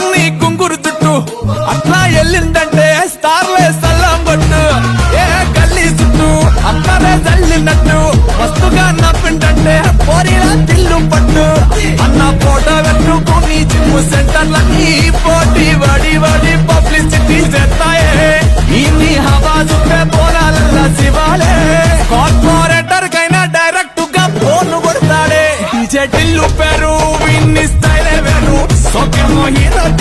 సన్నీ కుంగురు చుట్టూ అట్లా ఎల్లిందంటే స్టార్లే సల్లం కొట్టు ఏ గల్లీ చుట్టూ అట్లనే జల్లినట్టు మస్తుగా నవ్విందంటే పోరీలా తిల్లు పట్టు అన్న ఫోటో పెట్టుకుని జిమ్ సెంటర్లకి పోటీ వడి వడి పబ్లిసిటీ చేస్తాయే ఇన్ని హవా చూపే పోరాలల్లా శివాలే కార్పొరేటర్ కైనా డైరెక్ట్ గా ఫోన్ కొడతాడే డీజే టిల్లు పేరు విన్ని స్టైలే వేరు సోకేమో హీరో